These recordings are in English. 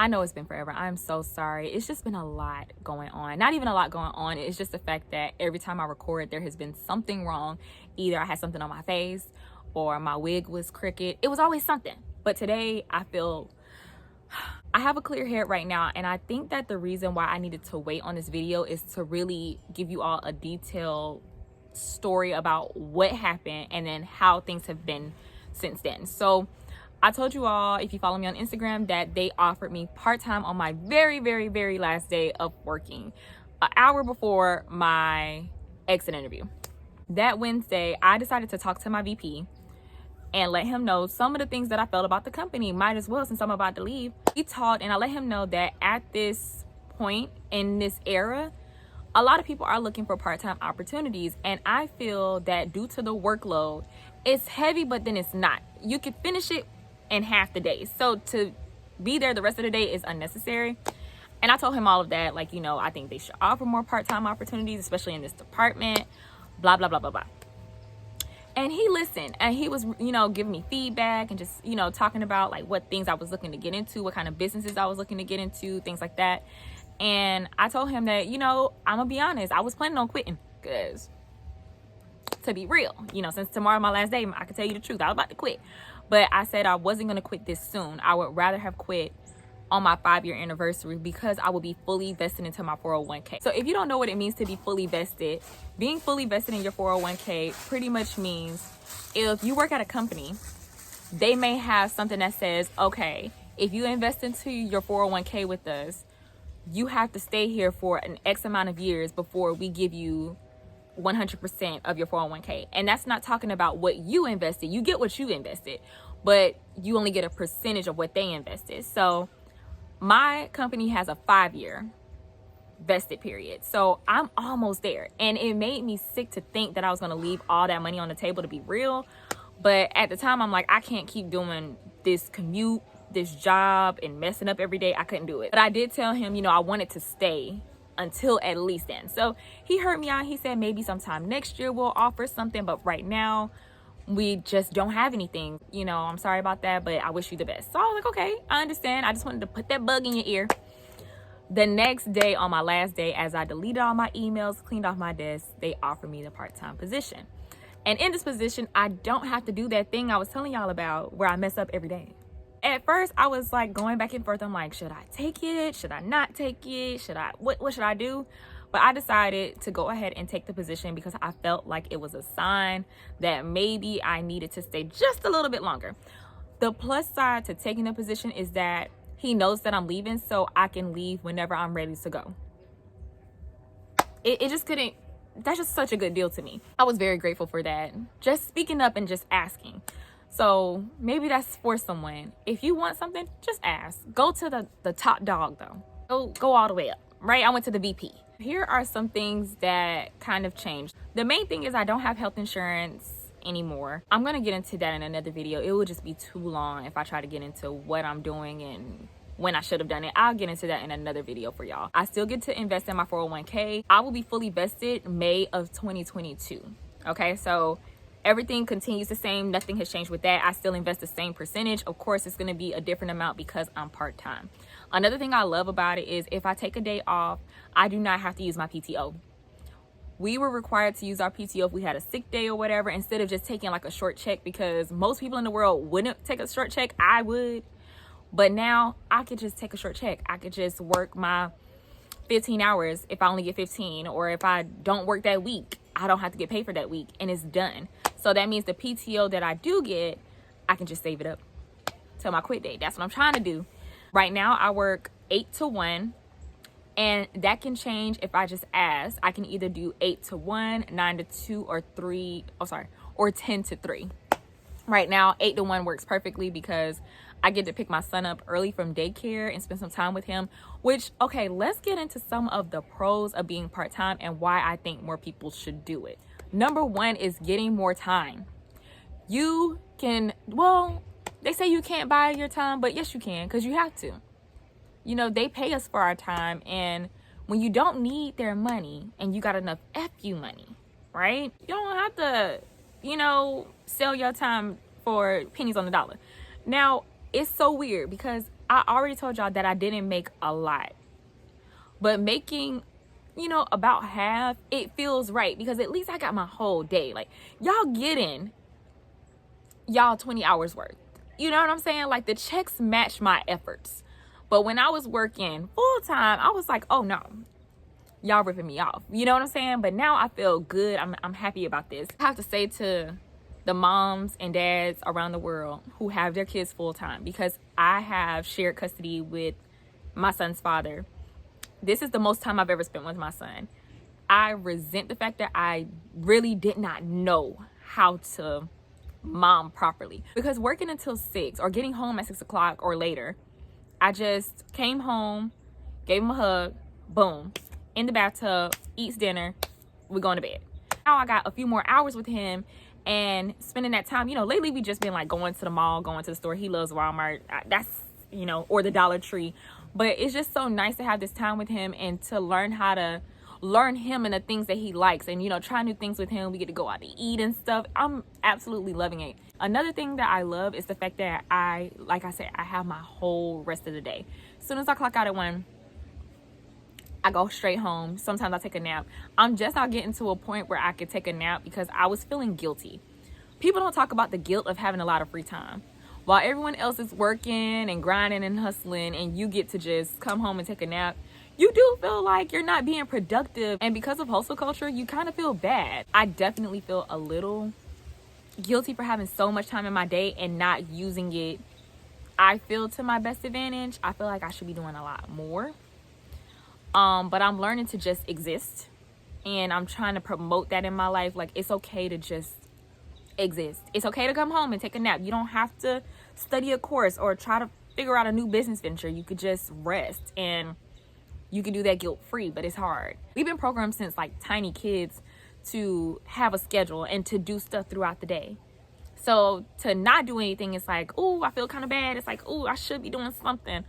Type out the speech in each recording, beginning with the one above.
I know it's been forever. I'm so sorry. It's just been a lot going on. Not even a lot going on. It's just the fact that every time I record, there has been something wrong. Either I had something on my face or my wig was crooked. It was always something. But today I feel I have a clear head right now, and I think that the reason why I needed to wait on this video is to really give you all a detailed story about what happened and then how things have been since then. So I told you all, if you follow me on Instagram, that they offered me part-time on my very last day of working, an hour before my exit interview. That Wednesday, I decided to talk to my VP and let him know some of the things that I felt about the company. Might as well, since I'm about to leave. We talked and I let him know that at this point in this era, a lot of people are looking for part-time opportunities, and I feel that due to the workload, it's heavy, but then it's not. You could finish it in half the day, so to be there the rest of the day is unnecessary. And I told him all of that, like, you know, I think they should offer more part-time opportunities, especially in this department, blah blah blah blah blah. And he listened, and he was, you know, giving me feedback and just, you know, talking about like what things I was looking to get into, what kind of businesses I was looking to get into, things like that. And I told him that, you know, I'm gonna be honest, I was planning on quitting, because to be real, you know, since tomorrow my last day, I can tell you the truth, I was about to quit. But I said I wasn't gonna quit this soon. I would rather have quit on my 5-year anniversary, because I will be fully vested into my 401k. So if you don't know what it means to be fully vested, being fully vested in your 401k pretty much means if you work at a company, they may have something that says, okay, if you invest into your 401k with us, you have to stay here for an X amount of years before we give you 100% of your 401k. And that's not talking about what you invested. You get what you invested, but you only get a percentage of what they invested. So my company has a 5-year vested period. So I'm almost there. And it made me sick to think that I was going to leave all that money on the table, to be real. But at the time, I'm like, I can't keep doing this commute, this job, and messing up every day. I couldn't do it. But I did tell him, you know, I wanted to stay until at least then. So he heard me out. He said maybe sometime next year we'll offer something, but right now we just don't have anything. You know, I'm sorry about that, but I wish you the best. So I was like, okay, I understand. I just wanted to put that bug in your ear. The next day, on my last day, as I deleted all my emails, cleaned off my desk, they offered me the part-time position. And in this position, I don't have to do that thing I was telling y'all about where I mess up every day. At first, I was like going back and forth. I'm like, should I take it? Should I not take it? What should I do? But I decided to go ahead and take the position because I felt like it was a sign that maybe I needed to stay just a little bit longer. The plus side to taking the position is that he knows that I'm leaving, so I can leave whenever I'm ready to go. It just couldn't, that's just such a good deal to me. I was very grateful for that. Just speaking up and just asking. So maybe that's for someone. If you want something, just ask. Go to the top dog though. Go all the way up, right? I went to the VP. Here are some things that kind of changed. The main thing is I don't have health insurance anymore. I'm gonna get into that in another video. It would just be too long if I try to get into what I'm doing and when I should have done it. I'll get into that in another video for y'all. I still get to invest in my 401k. I will be fully vested May of 2022. Okay, so everything continues the same. Nothing has changed with that. I still invest the same percentage. Of course, it's going to be a different amount because I'm part-time. Another thing I love about it is if I take a day off, I do not have to use my PTO. We were required to use our PTO if we had a sick day or whatever, instead of just taking like a short check, because most people in the world wouldn't take a short check. I would. But now I could just take a short check. I could just work my 15 hours if I only get 15, or if I don't work that week, I don't have to get paid for that week, and it's done. So that means the PTO that I do get, I can just save it up till my quit date. That's what I'm trying to do. Right now I work 8 to 1, and that can change if I just ask. I can either do 8 to 1, 9 to 2, or 10 to 3. Right now 8 to 1 works perfectly because I get to pick my son up early from daycare and spend some time with him, which, okay, let's get into some of the pros of being part-time and why I think more people should do it. Number one is getting more time. You can, well, they say you can't buy your time, but yes, you can, because you have to. You know, they pay us for our time, and when you don't need their money and you got enough FU money, right? You don't have to, you know, sell your time for pennies on the dollar. Now, it's so weird because I already told y'all that I didn't make a lot, but making, you know, about half, it feels right because at least I got my whole day. Like, y'all getting y'all 20 hours worth. You know what I'm saying? Like, the checks match my efforts. But when I was working full time, I was like, oh no, y'all ripping me off. You know what I'm saying? But now I feel good. I'm happy about this. I have to say to the moms and dads around the world who have their kids full time, because I have shared custody with my son's father. This is the most time I've ever spent with my son. I resent the fact that I really did not know how to mom properly, because working until 6 or getting home at 6 o'clock or later, I just came home, gave him a hug, boom, in the bathtub, eats dinner, we're going to bed. Now I got a few more hours with him and spending that time. You know, lately we just been like going to the mall, going to the store. He loves Walmart. That's, you know, or the Dollar Tree. But it's just so nice to have this time with him and to learn how to learn him and the things that he likes, and, you know, try new things with him. We get to go out to eat and stuff. I'm absolutely loving it. Another thing that I love is the fact that like I said, I have my whole rest of the day. As soon as I clock out at 1, I go straight home. Sometimes I take a nap. I'm just not getting to a point where I could take a nap because I was feeling guilty. People don't talk about the guilt of having a lot of free time. While everyone else is working and grinding and hustling, and you get to just come home and take a nap, you do feel like you're not being productive. And because of hustle culture, you kind of feel bad. I definitely feel a little guilty for having so much time in my day and not using it, I feel, to my best advantage. I feel like I should be doing a lot more. But I'm learning to just exist, and I'm trying to promote that in my life. Like, it's okay to just exist. It's okay to come home and take a nap. You don't have to study a course or try to figure out a new business venture. You could just rest, and you can do that guilt-free, but it's hard. We've been programmed since like tiny kids to have a schedule and to do stuff throughout the day. So to not do anything, it's like, oh, I feel kind of bad. It's like, oh, I should be doing something,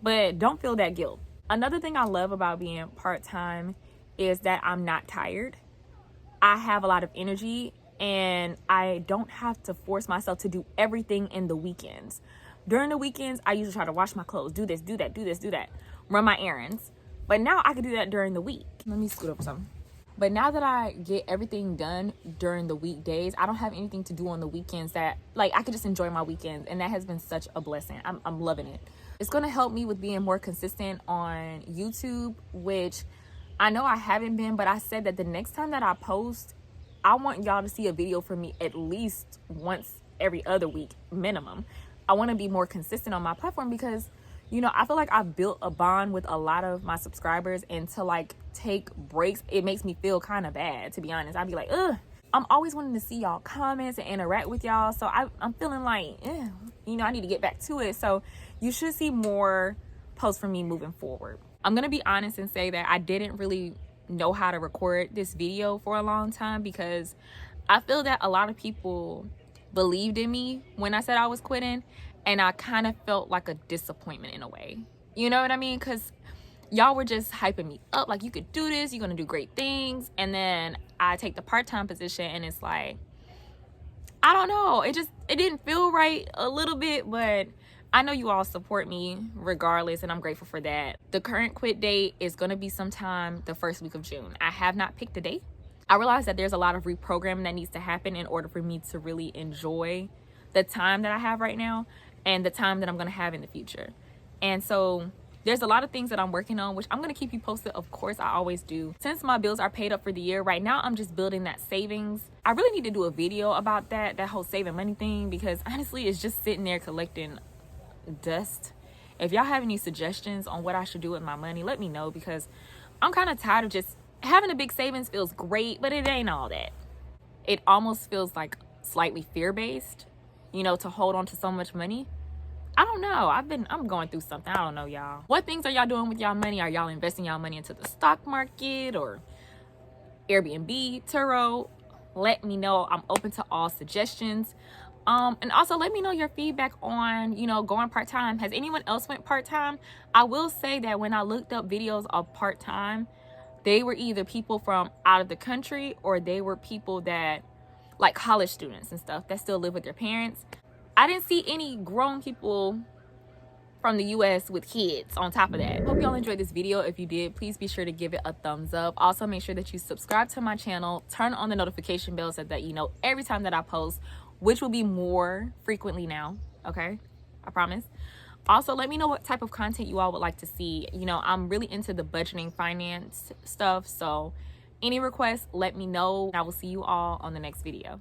but don't feel that guilt. Another thing I love about being part-time is that I'm not tired. I have a lot of energy, and I don't have to force myself to do everything in the weekends. During the weekends, I usually try to wash my clothes, do this, do that, do this, do that, run my errands. But now I can do that during the week. Let me scoot up something. But now that I get everything done during the weekdays, I don't have anything to do on the weekends that, like, I could just enjoy my weekends. And that has been such a blessing. I'm loving it. It's going to help me with being more consistent on YouTube, which I know I haven't been, but I said that the next time that I post, I want y'all to see a video from me at least once every other week minimum. I want to be more consistent on my platform because, you know, I feel like I've built a bond with a lot of my subscribers, and to like take breaks, it makes me feel kind of bad, to be honest. I'd be like, ugh. I'm always wanting to see y'all comments and interact with y'all. So I'm feeling like, you know, I need to get back to it. So you should see more posts from me moving forward. I'm going to be honest and say that I didn't really know how to record this video for a long time because I feel that a lot of people believed in me when I said I was quitting, and I kind of felt like a disappointment in a way. You know what I mean? Because y'all were just hyping me up like, you could do this, you're gonna do great things. And then I take the part-time position, and it's like, I don't know, it didn't feel right a little bit, but I know you all support me regardless, and I'm grateful for that. The current quit date is gonna be sometime the first week of June. I have not picked a date. I realize that there's a lot of reprogramming that needs to happen in order for me to really enjoy the time that I have right now and the time that I'm gonna have in the future. And so there's a lot of things that I'm working on, which I'm gonna keep you posted. Of course, I always do. Since my bills are paid up for the year, right now I'm just building that savings. I really need to do a video about that whole saving money thing, because honestly, it's just sitting there collecting dust. If y'all have any suggestions on what I should do with my money, let me know, because I'm kind of tired of just having a big savings. Feels great, but it ain't all that. It almost feels like slightly fear-based, you know, to hold on to so much money. I don't know. I'm going through something. I don't know, y'all. What things are y'all doing with y'all money? Are y'all investing y'all money into the stock market or Airbnb, Turo? Let me know. I'm open to all suggestions. And also let me know your feedback on, you know, going part-time. Has anyone else went part-time? I will say that when I looked up videos of part-time, they were either people from out of the country, or they were people that, like college students and stuff, that still live with their parents. I didn't see any grown people from the US with kids on top of that. Hope y'all enjoyed this video. If you did, please be sure to give it a thumbs up. Also, make sure that you subscribe to my channel, turn on the notification bell so that you know every time that I post, which will be more frequently now, okay? I promise. Also, let me know what type of content you all would like to see. You know, I'm really into the budgeting finance stuff, so any requests, let me know. I will see you all on the next video.